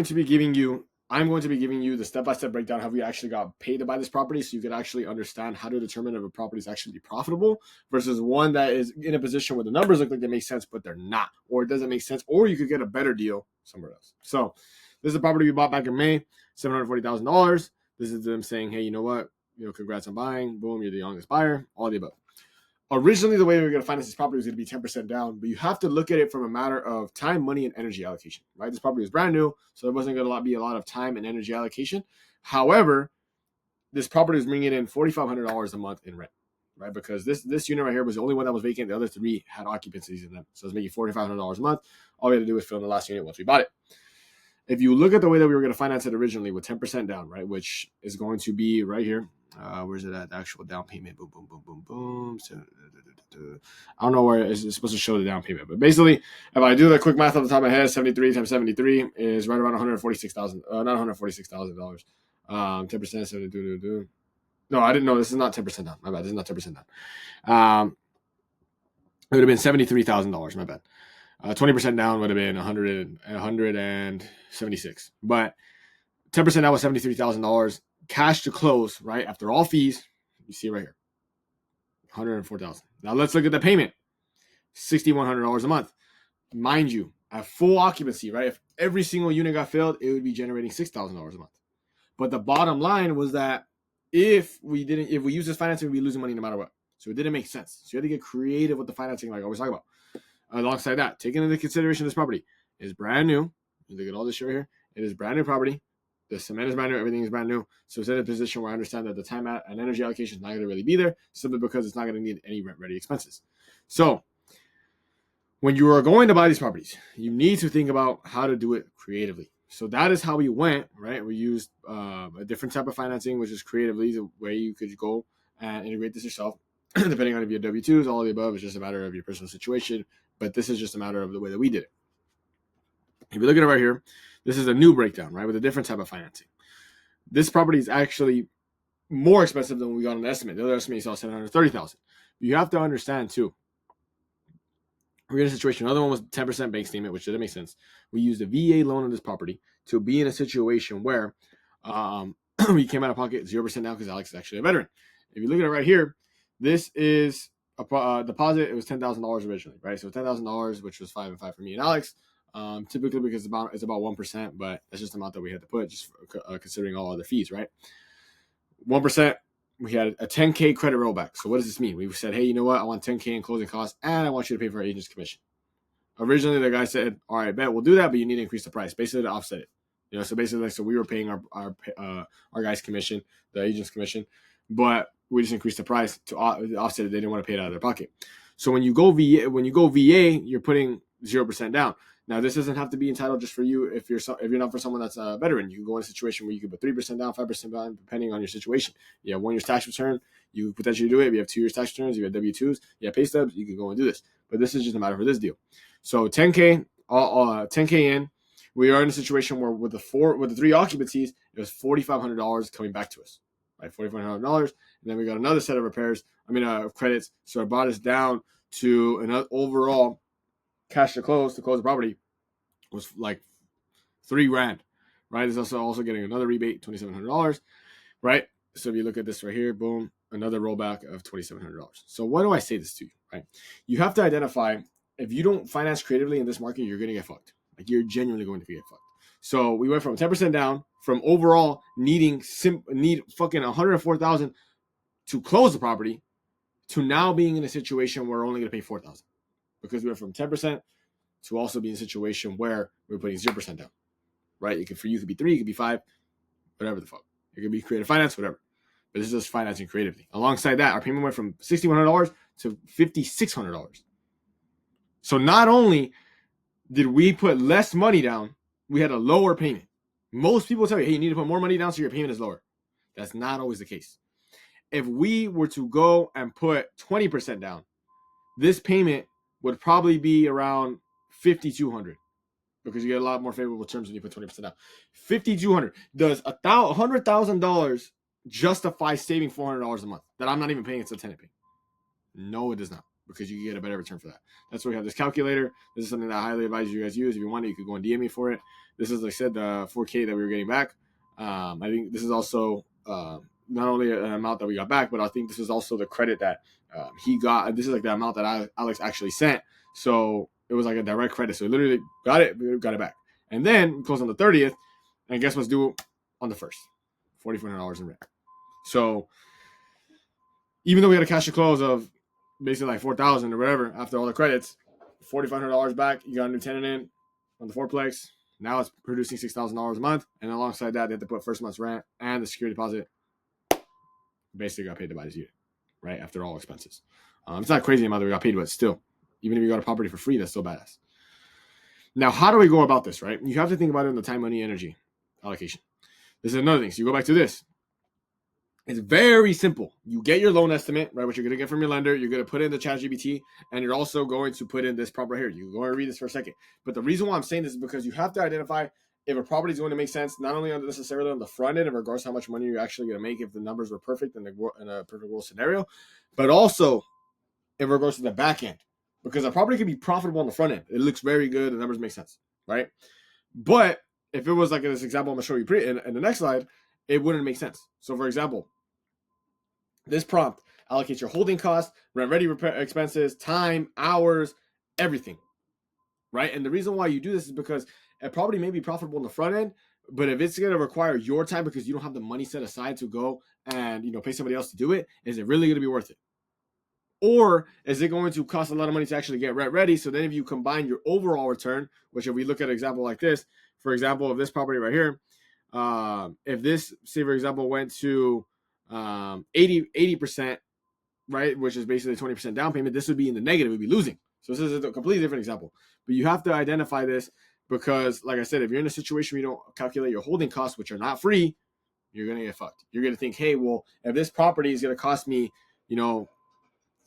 to be giving you I'm going to be giving you the step-by-step breakdown how we actually got paid to buy this property, so you can actually understand how to determine if a property is actually profitable versus one that is in a position where the numbers look like they make sense but they're not, or it doesn't make sense, or you could get a better deal somewhere else. So this is a property we bought back in May, $740,000. This is them saying, hey, you know what, congrats on buying, boom, you're the youngest buyer, all the above. Originally, the way we were going to finance this property was going to be 10% down, but you have to look at it from a matter of time, money, and energy allocation, right? This property was brand new, so there wasn't going to be a lot of time and energy allocation. However, this property is bringing in $4,500 a month in rent, right? Because this unit right here was the only one that was vacant. The other three had occupancies in them, so it's making $4,500 a month. All we had to do was fill in the last unit once we bought it. If you look at the way that we were going to finance it originally with 10% down, right, which is going to be right here. Where's it at? The actual down payment. Boom, boom, boom, boom, boom. So, I don't know where it's supposed to show the down payment, but basically, if I do the quick math off the top of my head, 73 times 73 is right around $146,000. Not $146,000. 10%, 72. No, I didn't know. This is not 10% down. My bad. This is not 10% down. It would have been $73,000. My bad. 20% down would have been 176. But 10% down was $73,000. Cash to close, right, after all fees, you see right here, $104,000. Now let's look at the payment, $6,100 a month. Mind you, at full occupancy, right, if every single unit got filled, it would be generating $6,000 a month. But the bottom line was that if we use this financing, we'd be losing money no matter what. So it didn't make sense. So you had to get creative with the financing, like I always talk about. Alongside that, taking into consideration this property is brand new. You look at all this shit right here. It is brand new property. The cement is brand new. Everything is brand new. So it's in a position where I understand that the time and energy allocation is not going to really be there, simply because it's not going to need any rent-ready expenses. So when you are going to buy these properties, you need to think about how to do it creatively. So that is how we went, right? We used a different type of financing, which is creatively the way you could go and integrate this yourself, depending on if you have W-2s, all of the above. It's just a matter of your personal situation. But this is just a matter of the way that we did it. If you look at it right here, this is a new breakdown, right, with a different type of financing. This property is actually more expensive than we got on the estimate. The other estimate saw $730,000. You have to understand too. We're in a situation. Another one was 10% bank statement, which didn't make sense. We used a VA loan on this property to be in a situation where we came out of pocket 0% now because Alex is actually a veteran. If you look at it right here, this is a deposit. It was $10,000 originally, right? So $10,000, which was 5 and 5 for me and Alex. Typically because it's about 1%, but that's just the amount that we had to put, just considering all other fees, right? 1%. We had a $10K credit rollback. So what does this mean? We said, hey, you know what? I want $10K in closing costs, and I want you to pay for our agent's commission. Originally, the guy said, all right, bet we'll do that, but you need to increase the price, basically to offset it. So basically, so we were paying our guy's commission, the agent's commission, but we just increased the price to offset it. They didn't want to pay it out of their pocket. So when you go VA, you're putting 0% down. Now, this doesn't have to be entitled just for you. If you're not for someone that's a veteran, you can go in a situation where you can put 3% down, 5% down, depending on your situation. You have 1 year's tax return, you potentially do it. If you have 2 years tax returns, you have W-2s, you have pay stubs, you can go and do this. But this is just a matter for this deal. So 10K in. We are in a situation where with the 3 occupancies, it was $4,500 coming back to us, right? $4,500, and then we got another set of credits. So it brought us down to an overall cash to close the property was like $3,000, right? It's also getting another rebate, $2,700, right? So if you look at this right here, boom, another rollback of $2,700. So why do I say this to you, right? You have to identify, if you don't finance creatively in this market, you're going to get fucked. Like, you're genuinely going to get fucked. So we went from 10% down, from overall need fucking $104,000 to close the property, to now being in a situation where we're only going to pay $4,000. Because we went from 10% to also be in a situation where we're putting 0% down, right? For you, it could be 3, it could be 5, whatever the fuck. It could be creative finance, whatever. But this is just financing creatively. Alongside that, our payment went from $6,100 to $5,600. So not only did we put less money down, we had a lower payment. Most people tell you, hey, you need to put more money down so your payment is lower. That's not always the case. If we were to go and put 20% down, this payment would probably be around $5,200, because you get a lot more favorable terms when you put 20% down. $5,200. Does $100,000 justify saving $400 a month that I'm not even paying? It's a tenant pay. No, it does not, because you can get a better return for that. That's why we have this calculator. This is something that I highly advise you guys use. If you want it, you could go and DM me for it. This is, like I said, the 4K that we were getting back. I think this is also not only an amount that we got back, but I think this is also the credit that he got. This is like the amount that Alex actually sent. So it was like a direct credit. So we literally got it back. And then we closed on the 30th. And guess what's due on the 1st? $4,400 in rent. So even though we had a cash to close of basically like $4,000 or whatever after all the credits, $4,500 back. You got a new tenant in on the fourplex. Now it's producing $6,000 a month. And alongside that, they have to put first month's rent and the security deposit. Basically got paid to buy this unit, right? After all expenses. It's not crazy amount that we got paid, but still, even if you got a property for free, that's still badass. Now, how do we go about this, right? You have to think about it in the time, money, energy allocation. This is another thing. So you go back to this. It's very simple. You get your loan estimate, right? What you're going to get from your lender. You're going to put in the ChatGPT, and you're also going to put in this prompt right here. You go and read this for a second. But the reason why I'm saying this is because you have to identify if a property is going to make sense, not only necessarily on the front end in regards to how much money you're actually going to make if the numbers were perfect in a perfect world scenario, but also in regards to the back end. Because a property can be profitable on the front end. It looks very good. The numbers make sense, right? But if it was like in this example I'm going to show you in the next slide, it wouldn't make sense. So, for example, this prompt allocates your holding costs, rent-ready repair expenses, time, hours, everything, right? And the reason why you do this is because a property may be profitable on the front end, but if it's going to require your time because you don't have the money set aside to go and pay somebody else to do it, is it really going to be worth it? Or is it going to cost a lot of money to actually get rent ready? So then if you combine your overall return, which if we look at an example like this, for example, of this property right here, if this, say for example, went to 80%, right, which is basically 20% down payment, this would be in the negative, we'd be losing. So this is a completely different example. But you have to identify this because, like I said, if you're in a situation where you don't calculate your holding costs, which are not free, you're going to get fucked. You're going to think, hey, well, if this property is going to cost me,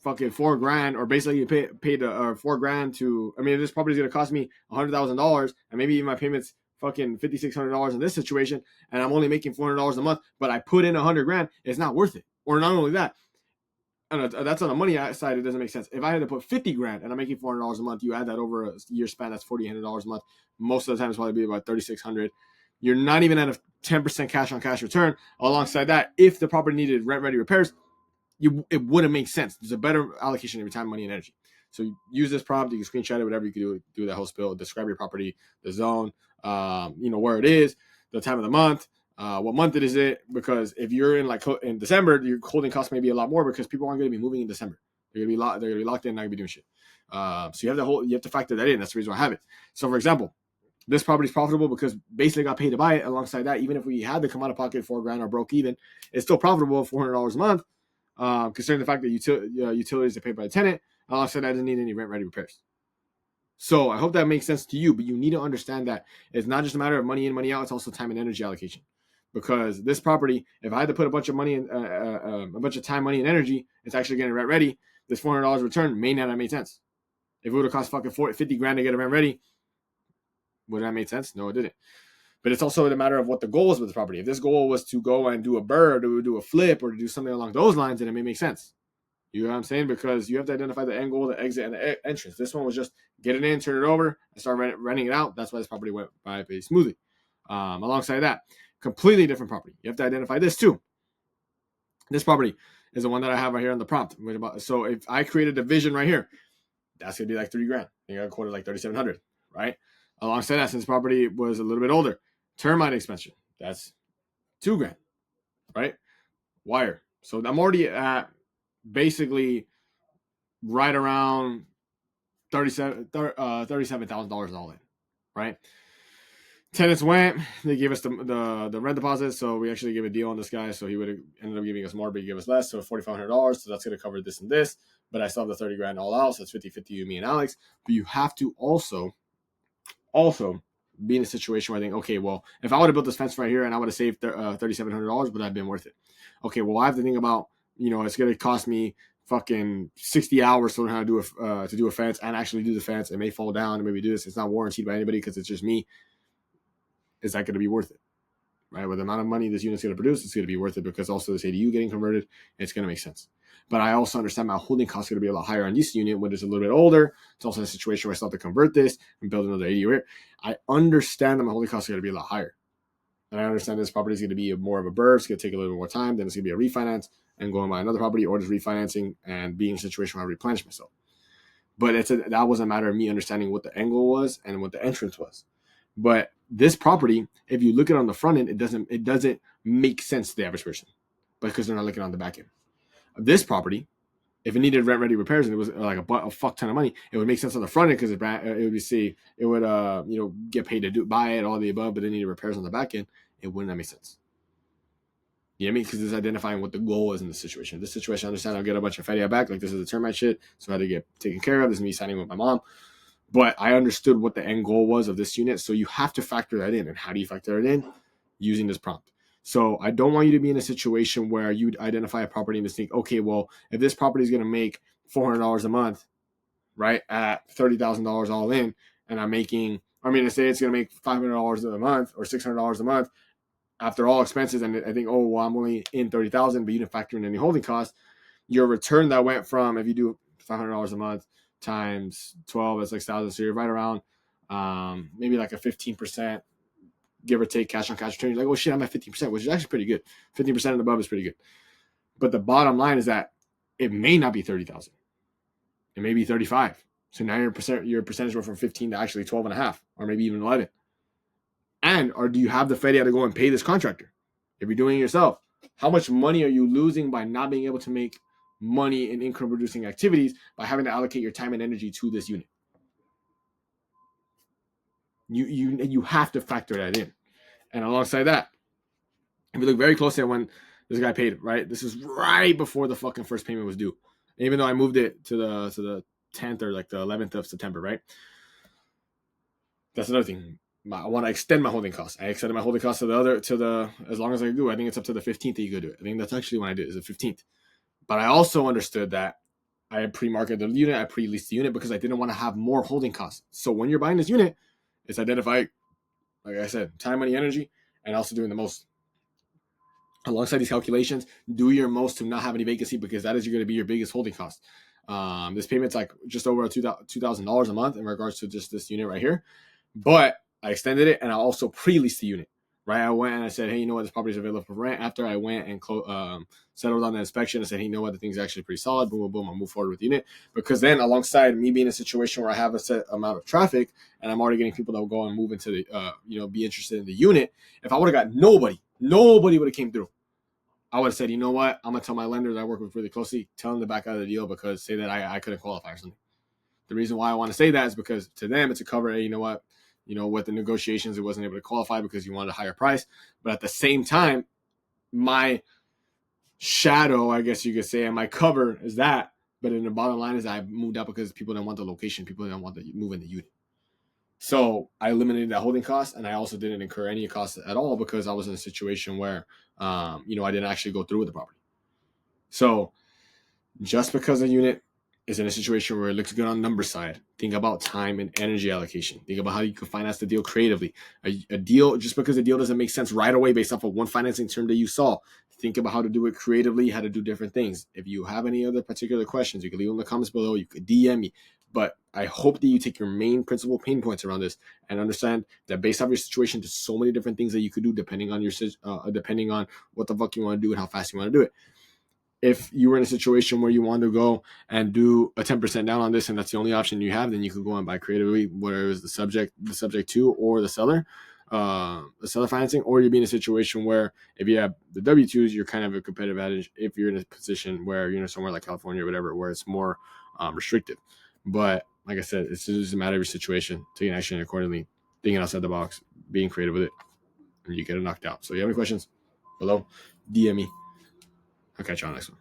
fucking $4,000, or basically you paid $4,000 to, if this property is going to cost me $100,000 and maybe even my payments fucking $5,600 in this situation, and I'm only making $400 a month, but I put in $100,000, it's not worth it. Or not only that, and that's on the money side, it doesn't make sense. If I had to put $50,000 and I'm making $400 a month, you add that over a year span, that's $4,800 a month. Most of the time, it's probably be about $3,600. You're not even at a 10% cash on cash return. Alongside that, if the property needed rent ready repairs, it wouldn't make sense. There's a better allocation of your time, money, and energy. So you use this prompt, you can screenshot it, whatever you can do that whole spill, describe your property, the zone, where it is, the time of the month, what month it is it, because if you're in December, your holding costs may be a lot more because people aren't going to be moving in December. They're going to be locked in, not going to be doing shit. So you have to factor that in. That's the reason why I have it. So for example, this property is profitable because basically got paid to buy it. Alongside that, even if we had to come out of pocket $4,000 or broke even, it's still profitable, $400 a month. Considering the fact that utilities are paid by the tenant, alongside that, doesn't need any rent ready repairs. So I hope that makes sense to you, but you need to understand that it's not just a matter of money in, money out, it's also time and energy allocation. Because this property, if I had to put a bunch of money in, a bunch of time, money, and energy, it's actually getting rent ready, this $400 return may not have made sense. If it would have cost fucking $50,000 to get a rent ready, would that have made sense? No, it didn't. But it's also a matter of what the goal is with the property. If this goal was to go and do a bird, or do a flip, or to do something along those lines, then it may make sense. You know what I'm saying? Because you have to identify the end goal, the exit, and the entrance. This one was just get it in, turn it over, and start renting it out. That's why this property went by pretty smoothly. Alongside that, completely different property. You have to identify this too. This property is the one that I have right here on the prompt. So if I create a division right here, that's going to be like $3,000. You got quoted like $3,700, right? Alongside that, since property was a little bit older, termite expansion, that's $2,000, right? Wire. So I'm already at basically right around $37,000 all in, right? Tenants went, they gave us the rent deposit, so we actually gave a deal on this guy, so he would have ended up giving us more, but he gave us less, so $4,500, so that's going to cover this and this, but I still have the $30,000 all out, so it's 50-50 you, me, and Alex. But you have to also be in a situation where I think, okay, well, if I would have built this fence right here and I would have saved $3,700, would that have been worth it? Okay, well, I have to think about, it's going to cost me fucking 60 hours to learn how to do a fence and actually do the fence. It may fall down and maybe do this. It's not warranted by anybody because it's just me. Is that going to be worth it? right? With the amount of money this unit's going to produce, it's going to be worth it because also this ADU getting converted, it's going to make sense. But I also understand my holding costs are going to be a lot higher on this unit when it's a little bit older. It's also a situation where I still have to convert this and build another ADU here. I understand that my holding costs are going to be a lot higher. And I understand this property is going to be more of a burr. It's going to take a little bit more time. Then it's going to be a refinance and going by another property, or just refinancing and being in a situation where I replenish myself. But that was a matter of me understanding what the angle was and what the entrance was. But this property, if you look at it on the front end, it doesn't make sense to the average person because they're not looking on the back end. This property, if it needed rent ready repairs and it was like a fuck ton of money, it would make sense on the front end because it would get paid to buy it, all the above, but it needed repairs on the back end. It wouldn't make sense. You know what I mean? Because it's identifying what the goal is in this situation. This situation, I understand I'll get a bunch of fatty back, like this is the termite shit, so I had to get taken care of. This is me signing with my mom. But I understood what the end goal was of this unit, so you have to factor that in. And how do you factor it in? Using this prompt. So I don't want you to be in a situation where you identify a property and just think, okay, well, if this property is going to make $400 a month, right, at $30,000 all in, and let's say it's going to make $500 a month or $600 a month after all expenses, and I think, oh, well, I'm only in $30,000, but you didn't factor in any holding costs. Your return that went from, if you do $500 a month times 12, that's like 1,000, so you're right around maybe like a 15%, give or take, cash on cash return. You're like, oh shit, I'm at 15%, which is actually pretty good. 15% and above is pretty good. But the bottom line is that it may not be 30,000. It may be 35. So now your percentage went from 15 to actually 12.5, or maybe even 11. Or do you have the FEDIA to go and pay this contractor? If you're doing it yourself, how much money are you losing by not being able to make money in income producing activities by having to allocate your time and energy to this unit? You have to factor that in. And alongside that, if you look very closely at when this guy paid, right? This is right before the fucking first payment was due. Even though I moved it to the 10th or like the 11th of September, right? That's another thing. I want to extend my holding costs. I extended my holding costs as long as I do. I think it's up to the 15th that you go do it. I think that's actually when I did it, is the 15th. But I also understood that I had pre-marketed the unit, I pre-leased the unit because I didn't want to have more holding costs. So when you're buying this unit, it's identifying, like I said, time, money, energy, and also doing the most. Alongside these calculations, do your most to not have any vacancy because that is going to be your biggest holding cost. This payment's like just over $2,000 a month in regards to just this unit right here. But I extended it and I also pre-leased the unit, right? I went and I said, hey, you know what? This property is available for rent. After I went and settled on the inspection, I said, hey, you know what? The thing's actually pretty solid. Boom, boom, boom. I'll move forward with the unit. Because then alongside me being in a situation where I have a set amount of traffic and I'm already getting people that will go and move into the, be interested in the unit. If I would have got nobody would have came through. I would have said, you know what? I'm going to tell my lender that I work with really closely, tell them to back out of the deal because say that I couldn't qualify or something. The reason why I want to say that is because to them, it's a cover, hey, you know what? With the negotiations, it wasn't able to qualify because you wanted a higher price. But at the same time, my shadow, I guess you could say, and my cover is that. But in the bottom line is I moved out because people didn't want the location. People didn't want to move in the unit. So I eliminated that holding cost, and I also didn't incur any costs at all because I was in a situation where, I didn't actually go through with the property. So just because a unit is in a situation where it looks good on number side, think about time and energy allocation. Think about how you can finance the deal creatively. A deal, just because a deal doesn't make sense right away based off of one financing term that you saw, think about how to do it creatively, how to do different things. If you have any other particular questions, you can leave them in the comments below. You could DM me. But I hope that you take your main principal pain points around this and understand that based off your situation, there's so many different things that you could do depending on depending on what the fuck you want to do and how fast you want to do it. If you were in a situation where you want to go and do a 10% down on this and that's the only option you have, then you could go and buy creatively, whether it was the subject to or the seller financing, or you'd be in a situation where if you have the W-2s, you're kind of a competitive advantage if you're in a position where you're somewhere like California or whatever, where it's more restrictive. But like I said, it's just a matter of your situation, taking action accordingly, thinking outside the box, being creative with it, and you get it knocked out. So if you have any questions below, DM me. I'll catch you on the next one.